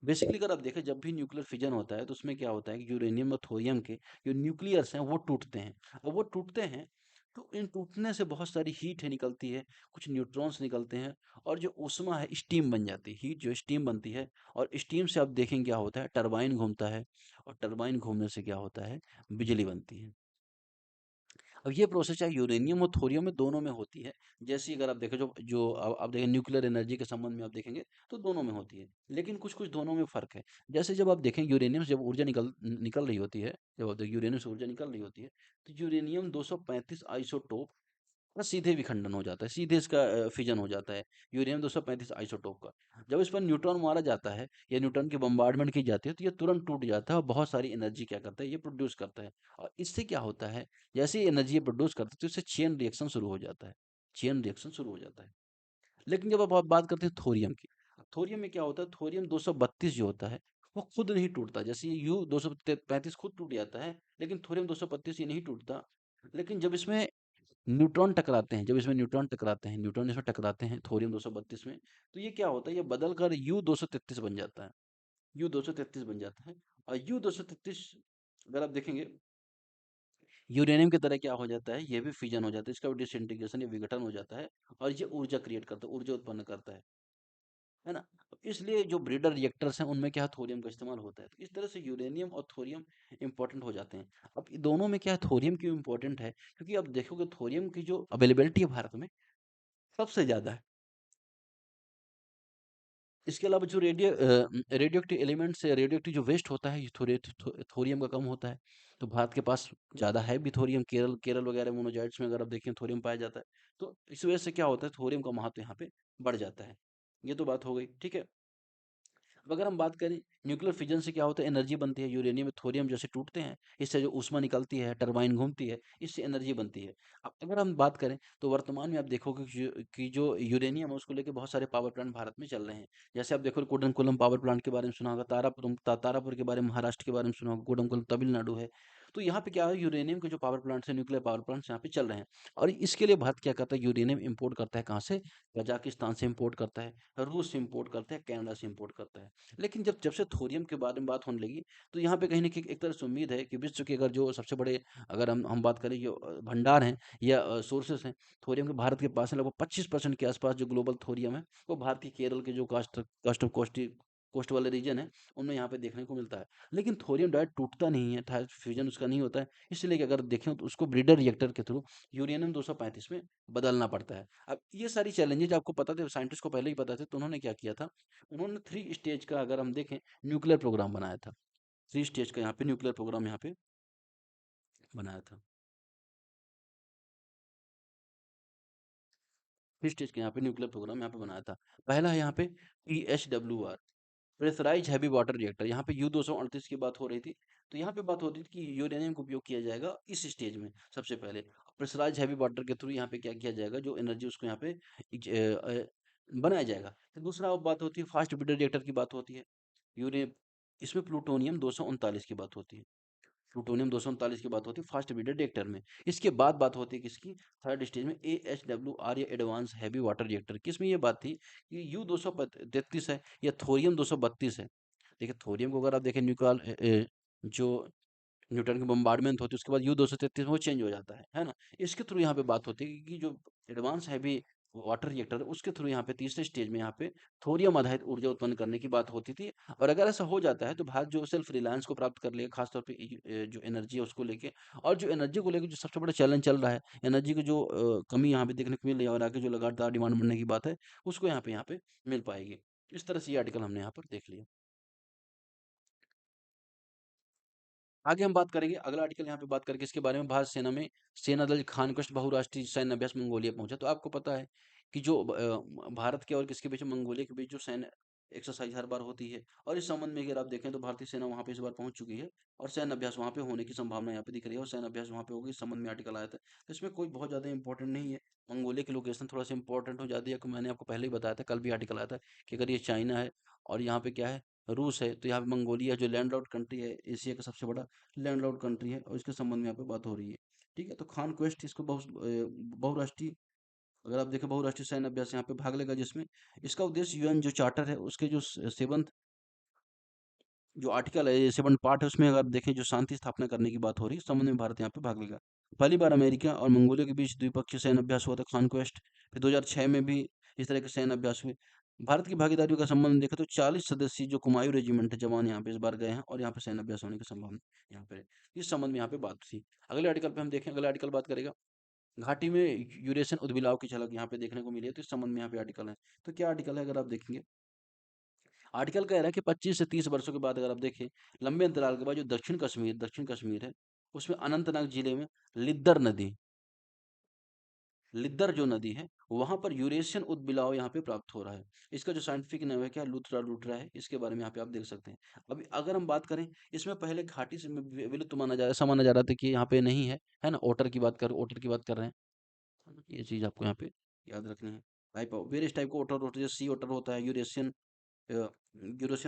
बेसिकली अगर आप देखें जब भी न्यूक्लियर फिजन होता है तो उसमें क्या होता है कि यूरेनियम और थोरियम के जो न्यूक्लियर्स हैं वो टूटते हैं। और वो टूटते हैं तो इन टूटने से बहुत सारी हीट है निकलती है, कुछ न्यूट्रॉन्स निकलते हैं और जो ऊष्मा है स्टीम बन जाती है, हीट जो स्टीम बनती है। और स्टीम से आप देखें क्या होता है, टरबाइन घूमता है और टरबाइन घूमने से क्या होता है, बिजली बनती है। अब ये प्रोसेस चाहे यूरेनियम और थोरियम में दोनों में होती है। जैसे अगर आप देखें जो जो आप देखें न्यूक्लियर एनर्जी के संबंध में आप देखेंगे तो दोनों में होती है। लेकिन कुछ-कुछ दोनों में फ़र्क है। जैसे जब आप देखें यूरेनियम से जब ऊर्जा निकल रही होती है, जब आप यूरेनियम से ऊर्जा निकल रही होती है, तो यूरेनियम 235 आइसोटोप का सीधे विखंडन हो जाता है, सीधे इसका फिजन हो जाता है, यूरेनियम 235 आइसोटोप का। जब इस पर न्यूट्रॉन मारा जाता है या न्यूट्रॉन की बम्बार्डमेंट की जाती है तो ये तुरंत टूट जाता है और बहुत सारी एनर्जी क्या करता है, ये प्रोड्यूस करता है। और इससे क्या होता है, जैसे ही एनर्जी ये प्रोड्यूस करता है तो इससे चेन रिएक्शन शुरू हो जाता है, चेन रिएक्शन शुरू हो जाता है। लेकिन जब अब आप बात करते हैं थोरियम की, थोरियम में क्या होता है, थोरियम 232 जो होता है वो खुद नहीं टूटता। जैसे ये यू 235 खुद टूट जाता है, लेकिन थोरियम 232 ये नहीं टूटता। लेकिन जब इसमें न्यूट्रॉन टकराते हैं, जब इसमें न्यूट्रॉन टकराते हैं, न्यूट्रॉन इसमें टकराते हैं थोरियम 232 में, तो ये क्या होता है, ये बदल कर यू 233 बन जाता है, यू 233 बन जाता है। और यू 233 अगर आप देखेंगे यूरेनियम की तरह क्या हो जाता है, ये भी फिजन हो जाता है, इसका भी डिसइंटीग्रेशन या विघटन हो जाता है और ये ऊर्जा क्रिएट करता है, ऊर्जा उत्पन्न करता है ना? इसलिए जो ब्रीडर रिएक्टर्स हैं उनमें क्या है, थोरियम का इस्तेमाल होता है। तो इस तरह से यूरेनियम और थोरियम इंपॉर्टेंट हो जाते हैं। अब दोनों में क्या है, थोरियम क्यों इंपॉर्टेंट है, क्योंकि आप देखोगे थोरियम की जो अवेलेबिलिटी है भारत में सबसे ज़्यादा है। इसके अलावा जो रेडियो एक्टिव एलिमेंट्स है, रेडियो एक्टिव जो वेस्ट होता है, ये थोरियम का कम होता है। तो भारत के पास ज़्यादा है भी थोरियम, केरल केरल वगैरह मोनोज़ाइट्स में अगर आप देखें थोरियम पाया जाता है। तो इस वजह से क्या होता है, थोरियम का महत्व यहाँ पे बढ़ जाता है। ये तो बात हो गई, ठीक है। अब अगर हम बात करें न्यूक्लियर फिजन से क्या होता है, एनर्जी बनती है, यूरेनियम में थोरियम जैसे टूटते हैं, इससे जो ऊष्मा निकलती है, टरबाइन घूमती है, इससे एनर्जी बनती है। अब अगर हम बात करें तो वर्तमान में आप देखोगे कि जो यूरेनियम है उसको लेके बहुत सारे पावर प्लांट भारत में चल रहे हैं। जैसे आप देखो कोडमकुलम पावर प्लांट के बारे में सुना होगा, तारापुर के बारे में महाराष्ट्र के बारे में सुना होगा, कोडमकुलम तमिलनाडु है। तो यहाँ पे क्या है, यूरेनियम के जो पावर प्लांट्स है, न्यूक्लियर पावर प्लांट्स यहाँ पे चल रहे हैं। और इसके लिए भारत क्या करता है, यूरेनियम इंपोर्ट करता है कहाँ से, कजाकिस्तान से इंपोर्ट करता है, रूस से इंपोर्ट करता है, कनाडा से इंपोर्ट करता है। लेकिन जब जब से थोरियम के बारे में बात होने लगी, तो यहाँ पे कहीं न कहीं एक तरह से उम्मीद है कि विश्व के अगर जो सबसे बड़े, अगर हम बात करें जो भंडार हैं या सोर्सेस हैं थोरियम के, भारत के पास है लगभग 25% के आसपास जो ग्लोबल थोरियम है, वो भारत के केरल के जो कोस्ट वाले रीजन है, उनमें यहाँ पे देखने को मिलता है। लेकिन थोरियम डायरेक्ट टूटता नहीं है, फ्यूजन उसका नहीं होता है, इसलिए कि अगर देखें तो उसको ब्रीडर रिएक्टर के थ्रू यूरेनियम 235 में बदलना पड़ता है। अब ये सारी चैलेंजेज आपको पता थे, साइंटिस्ट को पहले ही पता थे, तो उन्होंने क्या किया था, उन्होंने 3 स्टेज का, अगर हम देखें, न्यूक्लियर प्रोग्राम बनाया था। 3 स्टेज का यहाँ पे न्यूक्लियर प्रोग्राम यहाँ पे बनाया था। 3 स्टेज का यहाँ पे न्यूक्लियर प्रोग्राम यहाँ पे बनाया था। पहला है यहाँ पे PHWR, pressurised heavy water reactor. यहाँ पे U-238 की बात हो रही थी। तो यहाँ पे बात हो रही थी कि यूरेनियम का उपयोग किया जाएगा इस स्टेज में सबसे पहले। प्रेशराइज्ड हैवी वाटर के थ्रू यहाँ पे क्या किया जाएगा, जो एनर्जी उसको यहाँ पे बनाया जाएगा। फिर दूसरा बात होती है फास्ट ब्रीडर रिएक्टर की बात होती है। यूरे इसमें प्लूटोनियम 239 की बात होती है। प्लूटोनियम 239 की बात होती है फास्ट ब्रीडर रिएक्टर में। इसके बाद बात होती है किसकी, थर्ड स्टेज में AHWR या एडवांस हैवी वाटर रिएक्टर की। इसमें ये बात थी कि U-233 है या थोरियम 232 है। देखिए थोरियम को अगर आप देखें, जो न्यूटन की बम्बार्डमेंट होती है, उसके बाद U-233 में वो चेंज हो जाता है ना? इसके थ्रू यहाँ पे बात होती है कि जो एडवांस हैवी वाटर रिएक्टर है, उसके थ्रू यहाँ पे तीसरे स्टेज में यहाँ पे थोरियम आधारित ऊर्जा उत्पन्न करने की बात होती थी। और अगर ऐसा हो जाता है तो भारत जो सेल्फ रिलायंस को प्राप्त कर लेगा, खासतौर पे जो एनर्जी है उसको लेके। और जो एनर्जी को लेके जो सबसे बड़ा चैलेंज चल रहा है, एनर्जी की जो कमी यहाँ पे देखने को मिल रही है और आगे जो लगातार डिमांड बढ़ने की बात है, उसको यहाँ पे मिल पाएगी। इस तरह से ये आर्टिकल हमने यहाँ पर देख लिया। आगे हम बात करेंगे, अगला आर्टिकल यहाँ पे बात करेंगे इसके बारे में, भारत सेना में सेना दल खानकश बहुराष्ट्रीय सैन्य अभ्यास मंगोलिया पहुंचा। तो आपको पता है कि जो भारत के और किसके बीच, मंगोलिया के बीच जो सैन्य एक्सरसाइज हर बार होती है, और इस संबंध में अगर आप देखें तो भारतीय सेना वहां पे इस बार पहुंच चुकी है, और सैन्य अभ्यास वहां पे होने की संभावना यहाँ पे दिख रही है, और सैन्य अभ्यास वहां पे होगी, इस संबंध में आर्टिकल आया था। तो इसमें कोई बहुत ज्यादा इंपॉर्टेंट नहीं है, मंगोलिया की लोकेशन थोड़ा सा इंपॉर्टेंट हो जाती है, मैंने आपको पहले ही बताया था, कल भी आर्टिकल आया था कि अगर ये चाइना है और यहाँ पे क्या है, रूस है, तो यहाँ पे मंगोलिया जो लैंड लॉर्ड कंट्री है, एशिया का सबसे बड़ा लैंडलॉर्ड कंट्री है, और इसके संबंध में यहाँ पे बात हो रही है। ठीक है, तो खान क्वेस्ट इसको बहुराष्ट्रीय, अगर आप देखें बहुराष्ट्रीय सैन्य अभ्यास यहाँ पे भाग लेगा, जिसमें इसका उद्देश्य UN जो चार्टर है उसके जो सेवंथ जो आर्टिकल है, सेवन पार्ट है, उसमें अगर आप देखें जो शांति स्थापना करने की बात हो रही है, इस संबंध में भारत यहाँ पे भाग लेगा। पहली बार अमेरिका और मंगोलिया के बीच द्विपक्षीय सैन्य अभ्यास हुआ था, खान क्वेस्ट। फिर 2006 में भी इस तरह के सैन्य अभ्यास हुए। भारत की भागीदारी का संबंध देखें तो 40 सदस्यीय जो कुमायूं रेजिमेंट है जवान यहाँ पे इस बार गए हैं, और यहाँ पे सैन्य अभ्यास होने की संभावना यहाँ पे है। इस संबंध में यहाँ पे बात थी। अगले आर्टिकल पे हम देखें, अगला आर्टिकल बात करेगा घाटी में यूरेशियन उद्भिलाव की झलक यहाँ पे देखने को मिली है, तो इस संबंध में यहाँ पे आर्टिकल है। तो क्या आर्टिकल है, अगर आप देखेंगे, आर्टिकल कह रहा है कि 25 से 30 वर्षों के बाद अगर आप देखें, लंबे अंतराल के बाद जो दक्षिण कश्मीर है, उसमें अनंतनाग जिले में लिद्दर नदी, लिद्दर जो नदी है, वहां पर यूरेशियन उद्बिलाव यहाँ पे प्राप्त हो रहा है। इसका जो साइंटिफिक नाम है क्या, लूथरा लूथरा है, इसके बारे में यहाँ पे आप देख सकते हैं। अभी अगर हम बात करें, इसमें पहले घाटी से विलुप्त माना जा रहा है, ऐसा माना जा रहा था कि यहाँ पे नहीं है ना, ओटर की बात कर रहे हैं, है ना? ये चीज आपको यहाँ पे याद रखनी है। टाइप ऑफ वेरियस टाइप का ओटर होता है, जैसे सी ओटर होता है, यूरेशियन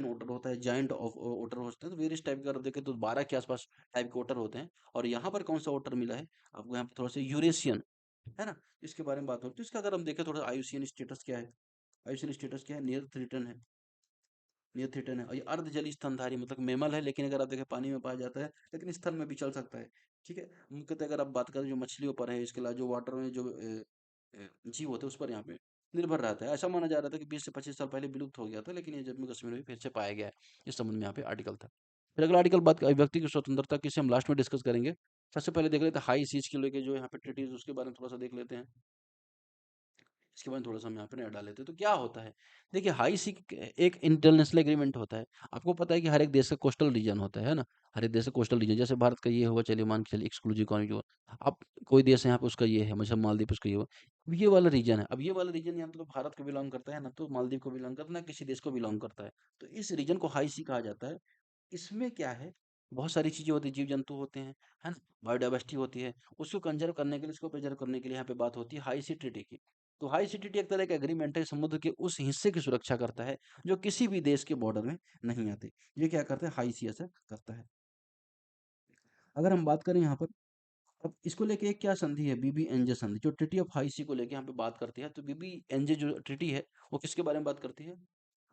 ओटर होता है, जायंट ऑफ ओटर होते हैं, तो वेरियस टाइप का अगर देखें तो 12 के आसपास टाइप के ओटर होते हैं। और यहाँ पर कौन सा ओटर मिला है आपको, यहाँ पर थोड़ा सा यूरेशियन, है ना, इसके बारे में बात हो, तो इसका अगर हम देखें थोड़ा, आयुसियन स्टेटस क्या है, आयुसियन स्टेटस क्या है, नियर थ्रेटन है, और ये अर्ध जलीय स्तनधारी, मतलब मेमल है, लेकिन अगर आप देखें पानी में पाया जाता है, लेकिन स्थल में भी चल सकता है। ठीक है, मुख्यतः अगर आप बात करें जो मछलियों पर है, इसके अलावा जो वाटर में जो जीव होते हैं उस पर यहाँ पे निर्भर रहता है। ऐसा माना जा रहा था कि 20 से 25 साल पहले विलुप्त हो गया था, लेकिन ये जम्मू कश्मीर में फिर से पाया गया है। इस संबंध में यहाँ पे आर्टिकल था। फिर अगला आर्टिकल बात व्यक्ति की स्वतंत्रता की, इसे हम लास्ट में डिस्कस करेंगे। सबसे पहले देख लेते हैं हाई सीज के लेके जो यहाँ पे ट्रीटीज, उसके बारे में थोड़ा सा देख लेते हैं। इसके बारे में थोड़ा-सा हम यहाँ पे नया डाल लेते हैं। तो क्या होता है? देखिए हाई सी एक इंटरनेशनल एग्रीमेंट होता है। आपको पता है कि हर एक देश का कोस्टल रीजन होता है ना? हर एक देश का कोस्टल रीजन जैसे भारत का ये हुआ चलिए मान के चलिए एक्सक्लूसिव इकोनॉमिक ज़ोन। अब कोई देश है यहाँ पे उसका ये है, मतलब मालदीव उसका ये हुआ। अब ये वाला रीजन है। अब ये वाला रीजन या तो भारत को बिलॉन्ग करता है, ना तो मालदीव को बिलॉन्ग करता है, ना किसी देश को बिलॉन्ग करता है। तो इस रीजन को हाई सी कहा जाता है। इसमें क्या है, बहुत सारी चीज़ें होती हैं, जीव-जंतु होते हैं, है ना? बायोडायवर्सिटी होती है, उसको कंज़र्व करने के लिए, उसको प्रिज़र्व करने के लिए यहाँ पे बात होती है हाई सी ट्रीटी की। तो हाई सी ट्रीटी एक तरह का एग्रीमेंट है, समुद्र के उस हिस्से की सुरक्षा करता है, जो किसी भी देश के बॉर्डर में नहीं आते। ये क्या करता है, हाई सी ऐसा करता है। अगर हम बात करें यहाँ पर, अब इसको लेके एक क्या संधि है, बीबीएनजे संधि, जो ट्रीटी ऑफ हाई सी को लेके यहाँ पे बात करती है। तो बीबीएनजे जो ट्रीटी है, वो किसके बारे में बात करती है?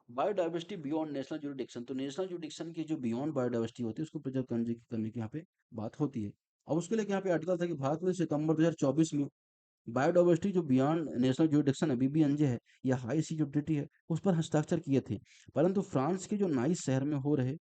Biodiversity beyond national jurisdiction. तो नेशनल ज्यूरिडिक्शन की जो बियॉन्ड बायोडायवर्सिटी होती है उसको प्रिजर्व करने की यहाँ पे बात होती है। अब उसके लिए यहाँ पे आर्टिकल था कि भारत ने सितंबर 2024 में बायोडायवर्सिटी जो बियॉन्ड नेशनल ज्यूरिडिक्शन है, बीबीएनजे है, या हाई सी जो ट्रीटी है, उस पर हस्ताक्षर किए थे। परंतु फ्रांस के जो नाइस शहर में हो रहे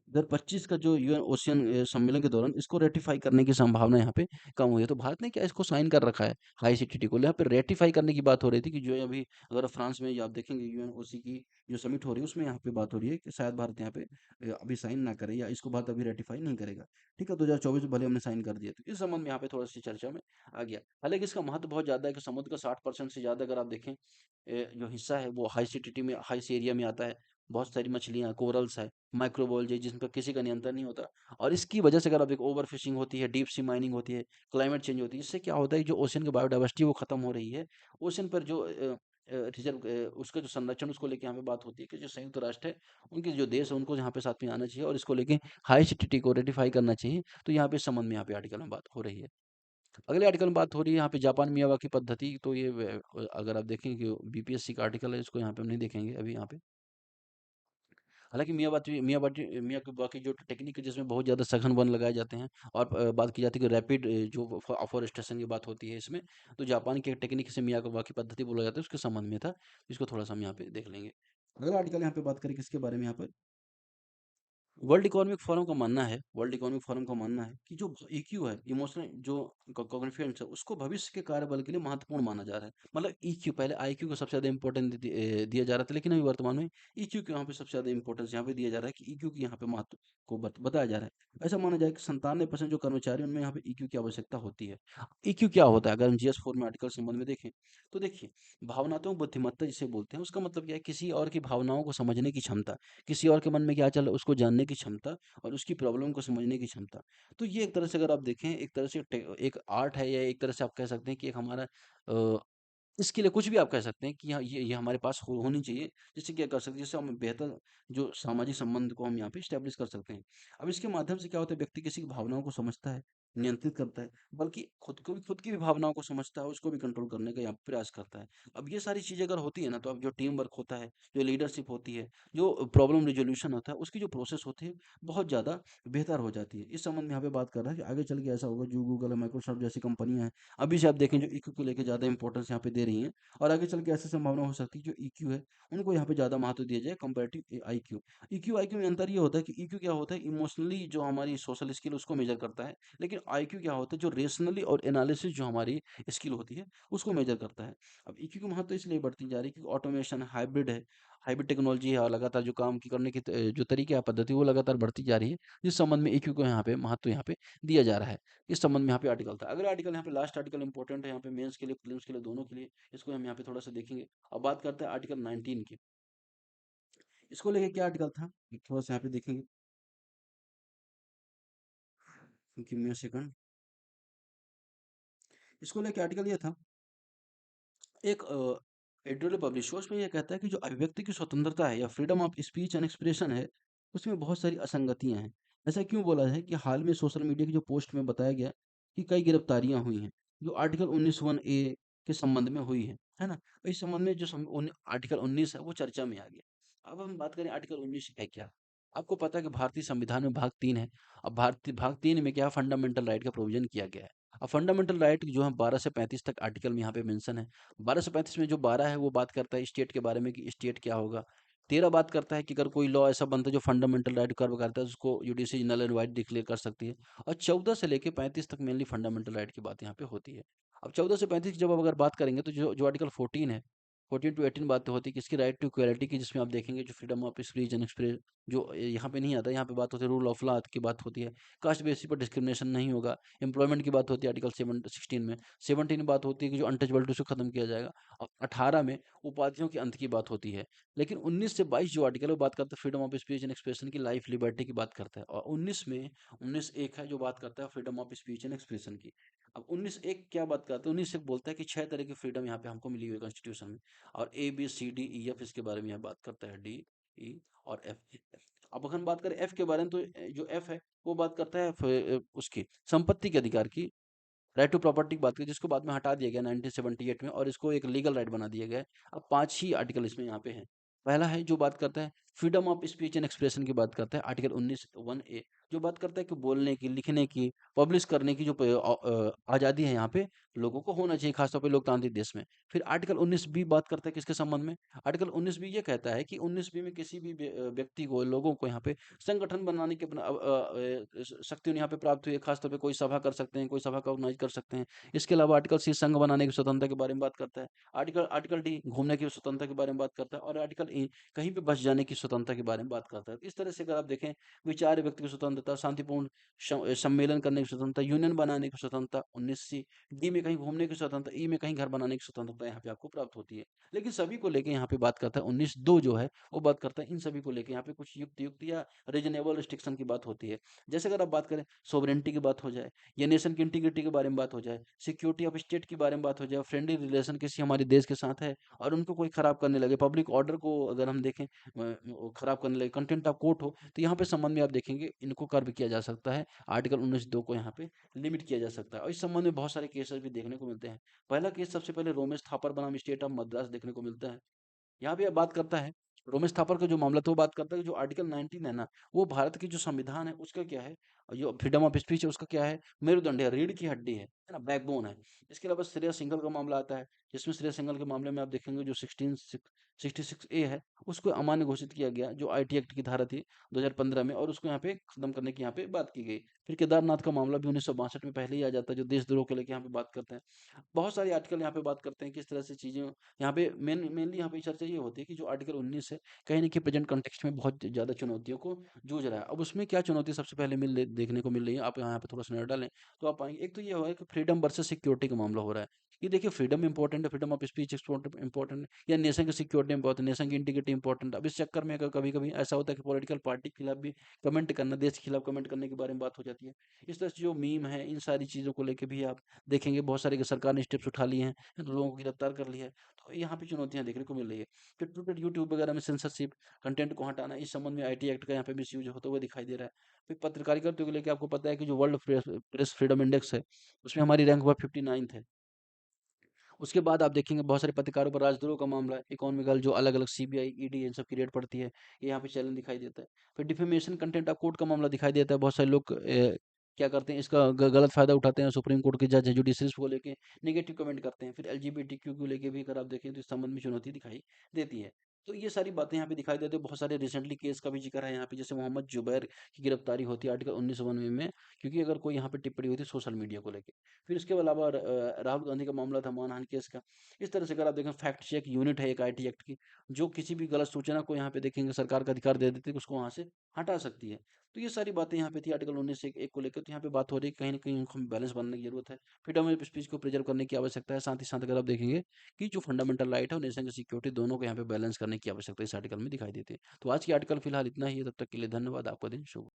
2025 का जो यूएन ओशियन सम्मेलन के दौरान इसको रेटिफाई करने की संभावना यहाँ पे कम हुई है। तो भारत ने क्या इसको साइन कर रखा है हाई सिटी को। यहाँ पे रेटिफाई करने की बात हो रही थी कि जो अभी अगर फ्रांस में आप देखेंगे यूएनओसी की जो समिट हो रही है उसमें यहाँ पे बात हो रही है कि शायद भारत यहाँ पे अभी साइन ना करे या इसको भारत अभी रेटिफाई नहीं करेगा। ठीक है, 2024 में भले हमने साइन कर दिया। तो इस संबंध में यहाँ पे थोड़ा सी चर्चा में आ गया। हालांकि इसका महत्व बहुत ज्यादा है कि समुद्र का 60% से ज्यादा अगर आप देखें जो हिस्सा है वो हाई सिटी में, हाई सी एरिया में आता है। बहुत सारी मछलियाँ, कोरल्स है, माइक्रोबायोलॉजी जिन पर किसी का नियंत्रण नहीं होता। और इसकी वजह से अगर आप देखो ओवर फिशिंग होती है, डीप सी माइनिंग होती है, क्लाइमेट चेंज होती है। इससे क्या होता है, जो ओशन की बायोडायवर्सिटी वो खत्म हो रही है। ओशन पर जो रिजर्व उसका जो संरक्षण उसको लेके यहाँ पे बात होती है कि जो संयुक्त राष्ट्र है उनके जो देश है उनको यहाँ पे साथ में आना चाहिए और इसको लेके हाई सिटी को रेटिफाई करना चाहिए। तो यहाँ पे इस संबंध में यहाँ पे आर्टिकल में बात हो रही है। अगले आर्टिकल में बात हो रही है यहाँ पे जापान मियावाकी पद्धति। तो ये अगर आप देखें कि बीपीएससी का आर्टिकल है, इसको यहाँ पे हम नहीं देखेंगे अभी यहाँ पे। हालाँकि मियावाकी जो टेक्निक है जिसमें बहुत ज़्यादा सघन वन लगाए जाते हैं और बात की जाती है कि रैपिड जो अफॉरेस्टेशन की बात होती है इसमें, तो जापान की टेक्निक से मियावाकी पद्धति बोला जाता है उसके संबंध में था। इसको थोड़ा-सा हम यहाँ पे देख लेंगे। अगला आर्टिकल यहाँ पे बात करें किसके बारे में यहाँ पर? वर्ल्ड इकोनॉमिक फोरम का मानना है कि जो ईक्यू है, इमोशनल जो कॉग्निफिकेंस है, उसको भविष्य के कार्यबल के लिए महत्वपूर्ण माना जा रहा है। मतलब ईक्यू, पहले आईक्यू को सबसे ज्यादा इंपॉर्टेंस दिया जा रहा था, लेकिन अभी वर्तमान में ईक्यू को यहाँ पे सबसे ज्यादा इंपॉर्टेंस यहाँ पे दिया जा रहा है कि ईक्यू की यहाँ पे महत्व को बताया जा रहा है। ऐसा माना जाए कि 97% जो कर्मचारी हैं, उनमें यहाँ पे ईक्यू की आवश्यकता होती है। ईक्यू क्या होता है, अगर हम जीएस 4 में आर्टिकल संबंध में देखें, तो देखिए भावनात्मक बुद्धिमत्ता जिसे बोलते हैं, उसका मतलब क्या है, किसी और की भावनाओं को समझने की क्षमता, किसी और के मन में क्या चल रहा है उसको जानने की क्षमता और उसकी प्रॉब्लम को समझने की क्षमता। तो ये एक तरह से अगर आप देखें, एक तरह से एक आर्ट है, या एक तरह से आप कह सकते हैं कि एक हमारा इसके लिए कुछ भी आप कह सकते हैं कि हाँ ये हमारे पास होनी चाहिए। जिससे क्या कर सकते हैं, जिससे हम बेहतर जो सामाजिक संबंध को हम यहाँ पे स्टैब्लिश कर सकते हैं। अब इसके माध्यम से क्या होता है, व्यक्ति किसी की भावनाओं को समझता है, नियंत्रित करता है, बल्कि खुद की भी भावनाओं को समझता है, उसको भी कंट्रोल करने का यहाँ पे प्रयास करता है। अब ये सारी चीजें अगर होती है ना, तो अब जो टीम वर्क होता है, जो लीडरशिप होती है, जो प्रॉब्लम रिजोल्यूशन होता है, उसकी जो प्रोसेस होती है बहुत ज़्यादा बेहतर हो जाती है। इस संबंध में यहाँ पे बात कर रहा है कि आगे चल के ऐसा होगा, जो गूगल है, माइक्रोसॉफ्ट जैसी कंपनियां हैं, अभी से आप देखें जो ईक्यू को लेके ज़्यादा इंपॉर्टेंस यहाँ पे दे रही हैं। और आगे चल के ऐसी संभावना हो सकती है जो ईक्यू है उनको यहाँ पे ज़्यादा महत्व दिया जाए कंपेरेटिव आईक्यू। ईक्यू आईक्यू में अंतर ये होता है कि ईक्यू क्या होता है, इमोशनली जो हमारी सोशल स्किल उसको मेजर करता है, लेकिन आईक्यू क्या होता है, जो रेशनली और एनालिसिस जो हमारी स्किल होती है उसको मेजर करता है। अब ईक्यू की महत्व इसलिए बढ़ती जा रही है क्योंकि ऑटोमेशन हाइब्रिड टेक्नोलॉजी है, और लगातार जो काम की करने की जो तरीके है, पद्धति वो लगातार बढ़ती जा रही है। जिस संबंध में ईक्यू को यहाँ पे महत्व यहाँ पे दिया जा रहा है। इस संबंध में यहाँ पे आर्टिकल था। अगला आर्टिकल यहाँ पे लास्ट आर्टिकल इंपॉर्टेंट है यहाँ पे मेंस के लिए, प्रीलिम्स के लिए, दोनों के लिए। इसको हम यहाँ पे थोड़ा सा देखेंगे। अब बात करते हैं आर्टिकल 19 की। इसको लेके क्या आर्टिकल था, थोड़ा सा यहाँ पे देखेंगे। Give me a second. इसको लेके आर्टिकल ये था, एक एडिटोरियल पब्लिश हुआ, उसमें ये कहता है कि जो अभिव्यक्ति की स्वतंत्रता है या freedom of speech and expression है, उसमें बहुत सारी असंगतियां हैं। ऐसा क्यों बोला है कि हाल में सोशल मीडिया की जो पोस्ट में बताया गया कि कई गिरफ्तारियां हुई हैं जो आर्टिकल 19(1)(a) के संबंध में हुई है ना। तो इस संबंध में जो आर्टिकल 19 है वो चर्चा में आ गया। अब हम बात करें आर्टिकल 19 है क्या। आपको पता है कि भारतीय संविधान में भाग 3 है। अब भारतीय भाग 3 में क्या फंडामेंटल राइट का प्रोविजन किया गया है। अब फंडामेंटल राइट जो है 12 से 35 तक आर्टिकल में यहाँ पे मेंशन है। 12 से 35 में जो 12 है वो बात करता है स्टेट के बारे में कि स्टेट क्या होगा। 13 बात करता है कि अगर कोई लॉ ऐसा बनता है जो फंडामेंटल राइट कर्व करता है, उसको judiciary null and void declare कर सकती है। और 14 से लेके 35 तक मेनली फंडामेंटल राइट की बात यहाँ पे होती है। अब 14 से 35 की जब आप अगर बात करेंगे तो जो जो आर्टिकल 14 है, 14 टू 18 बात होती है किसकी, राइट टू इक्वालिटी की, जिसमें आप देखेंगे जो freedom of speech and express, जो यहाँ पे नहीं आता, यहाँ पे बात होती है रूल ऑफ लॉ की बात होती है, कास्ट बेसिस पर डिस्क्रिमिनेशन नहीं होगा, एम्प्लॉयमेंट की बात होती है आर्टिकल 16 में, 17 में बात होती है कि जो अनटचेबल टू खत्म किया जाएगा, और 18 में उपाधियों के अंत की बात होती है। लेकिन 19 से 22 जो आर्टिकल है वो बात करता है freedom of speech and expression की, लाइफ लिबर्टी की बात करता है, और 19 में 19 एक है जो बात करता है freedom of speech and expression की। अब 19 एक क्या बात करता है, 19 एक बोलता है कि 6 तरह की फ्रीडम यहाँ पे हमको मिली हुई है कॉन्स्टिट्यूशन में, और A B C D E F इसके बारे में यहाँ बात करता है, डी ई और एफ। अब अगर हम बात करें एफ के बारे में तो जो एफ है वो बात करता है उसकी संपत्ति के अधिकार की, राइट टू प्रॉपर्टी की बात करें, जिसको बाद में हटा दिया गया 1978 में, और इसको एक लीगल राइट बना दिया गया है। अब 5 ही आर्टिकल इसमें यहाँ पे हैं। पहला है जो बात करता है freedom of speech and expression की बात करता है, आर्टिकल 19 1 ए, जो बात करता है कि बोलने की, लिखने की, पब्लिश करने की जो आज़ादी है यहाँ पे लोगों को होना चाहिए, खासतौर पे लोकतांत्रिक देश में। फिर आर्टिकल 19 बी बात करता है किसके संबंध में, आर्टिकल 19 बी ये कहता है कि 19 बी में किसी भी व्यक्ति को, लोगों को यहाँ पे संगठन बनाने की अपना शक्ति उन्हें यहाँ पे प्राप्त हुई है, खासतौर पे कोई सभा कर सकते हैं, कोई सभा का ऑर्गेनाइज कर सकते हैं। इसके अलावा आर्टिकल सी संघ बनाने की स्वतंत्रता के बारे में बात करता है, आर्टिकल आर्टिकल डी घूमने की स्वतंत्रता के बारे में बात करता है, और आर्टिकल ई कहीं पे बस जाने की स्वतंत्रता के बारे में बात करता है। इस तरह से अगर आप देखें, विचार व्यक्ति की स्वतंत्रता, शांतिपूर्ण सम्मेलन करने की स्वतंत्रता, यूनियन बनाने की स्वतंत्रता 19 सी, डी में कहीं घूमने की स्वतंत्रता, ई में कहीं घर बनाने की स्वतंत्रता यहाँ पे आपको प्राप्त होती है। लेकिन सभी को लेके यहाँ पे बात करता है 19 2 जो है वो बात करता है इन सभी को लेके, यहाँ पे कुछ युक्त युक्त या रीजनेबल रिस्ट्रिक्शन की बात होती है। जैसे अगर आप बात करें सोवरेंटी की बात हो जाए, या नेशन की इंटीग्रिटी के बारे में बात हो जाए, सिक्योरिटी ऑफ स्टेट के बारे में बात हो जाए, फ्रेंडली रिलेशन किसी हमारे देश के साथ है और उनको कोई खराब करने लगे, पब्लिक ऑर्डर को अगर हम देखें वो खराब करने लगे, कंटेंट ऑफ कोर्ट हो, तो यहाँ पे संबंध में आप देखेंगे इनको कर्व किया जा सकता है, आर्टिकल 19(2) को यहाँ पे लिमिट किया जा सकता है, और इस संबंध में बहुत सारे केसेस भी देखने को मिलते हैं। पहला केस सबसे पहले रोमेश थापर बनाम स्टेट ऑफ मद्रास देखने को मिलता है। यहाँ पे बात करता है रोमेश थापर का जो मामला, तो वो बात करता है कि जो आर्टिकल 19 है ना, वो भारत की जो संविधान है उसका क्या है, और जो फ्रीडम ऑफ स्पीच है उसका क्या है, मेरुदंड है, रीढ़ की हड्डी है ना, बैकबोन है। इसके अलावा श्रेया सिंघल का मामला आता है, जिसमें श्रेया सिंघल के मामले में आप देखेंगे जो 66A है उसको अमान्य घोषित किया गया, जो IT एक्ट की धारा थी 2015 में, और उसको यहाँ पे खत्म करने की यहाँ पे बात की गई। फिर केदारनाथ का मामला भी 1962 में पहले ही आ जाता है, जो देशद्रोह के लेके यहाँ पे बात करते हैं। बहुत सारे आर्टिकल यहाँ पे बात करते हैं किस तरह से चीज़ें यहाँ पे मेनली यहाँ पे चर्चा ये होती है कि जो आर्टिकल 19 है कहीं न कहीं प्रेजेंट कॉन्टेक्स्ट में बहुत ज़्यादा चुनौतियों को जूझ रहा है। अब उसमें क्या चुनौती सबसे पहले देखने को मिल रही है, आप यहाँ पे थोड़ा सा नज़र डालें तो आप पाएंगे, एक तो ये है कि फ्रीडम वर्सेस सिक्योरिटी का मामला हो रहा है। ये देखिए फ्रीडम इंपॉर्टेंट है, फ्रीडम ऑफ स्पीच इंपॉर्टेंट है, या नेशन की सिक्योरिटी इंपॉर्टेंट, नेशन की इंटीग्रिटी इंपॉर्टेंट। अब इस चक्कर में अगर कभी कभी ऐसा होता है कि पॉलिटिकल पार्टी के खिलाफ भी कमेंट करना, देश के खिलाफ कमेंट करने के बारे में बात हो जाती है। इस तरह से जो मीम है इन सारी चीज़ों को लेके भी आप देखेंगे बहुत सारी कि सरकार ने स्टेप्स उठा लिए हैं, लोगों को गिरफ्तार कर लिया है। तो यहाँ पे चुनौतियाँ देखने को मिल रही है। फिर ट्विटर, यूट्यूब वगैरह में सेंसरशिप, कंटेंट को हटाना, इस संबंध में IT एक्ट का यहाँ पे मिसयूज होता हुआ दिखाई दे रहा है। फिर पत्रकारिता को लेके आपको पता है कि जो वर्ल्ड प्रेस फ्रीडम इंडेक्स है, उसमें हमारी रैंक हुआ 59th है। उसके बाद आप देखेंगे बहुत सारे पत्रकारों पर राजद्रोह का मामला है, इकोनॉमिकल जो अलग-अलग CBI, ED इन सब की रेड पड़ती है, ये यहाँ पे चैलेंज दिखाई देता है। फिर डिफेमेशन कंटेंट ऑफ कोर्ट का मामला दिखाई देता है, बहुत सारे लोग क्या करते हैं इसका गलत फ़ायदा उठाते हैं, सुप्रीम कोर्ट के जज हैं, जुडिशरीज को लेके नेगेटिव कमेंट करते हैं। फिर LGBTQ को लेके भी अगर आप देखें तो इस संबंध में चुनौती दिखाई देती है। तो ये सारी बातें यहाँ पे दिखाई देती है, बहुत सारे रिसेंटली केस का भी जिक्र है यहाँ पे, जैसे मोहम्मद जुबैर की गिरफ्तारी होती है आर्टिकल 19 में, क्योंकि अगर कोई यहाँ पे टिप्पणी हुई थी सोशल मीडिया को लेके। फिर इसके अलावा राहुल गांधी का मामला था मानहानि केस का। इस तरह से अगर आप देखें फैक्ट चेक यूनिट है एक IT एक्ट की, जो किसी भी गलत सूचना को यहाँ पे देखेंगे सरकार का अधिकार दे देती है कि उसको वहाँ से हटा सकती है। तो ये सारी बातें यहाँ पे थी आर्टिकल 19 एक को लेकर, तो यहाँ पे बात हो रही है कहीं न कहीं उनको बैलेंस बनने की ज़रूरत है। फ्रीडम ऑफ स्पीच को प्रिजर्व करने की आवश्यकता है, साथ ही साथ अगर आप देखेंगे कि जो फंडामेंटल राइट है और नेशन की सिक्योरिटी दोनों को यहाँ पे बैलेंस करने की आवश्यकता इस आर्टिकल में दिखाई देती है। तो आज की आर्टिकल फिलहाल इतना ही है, तब तक के लिए धन्यवाद। आपका दिन शुभ हो।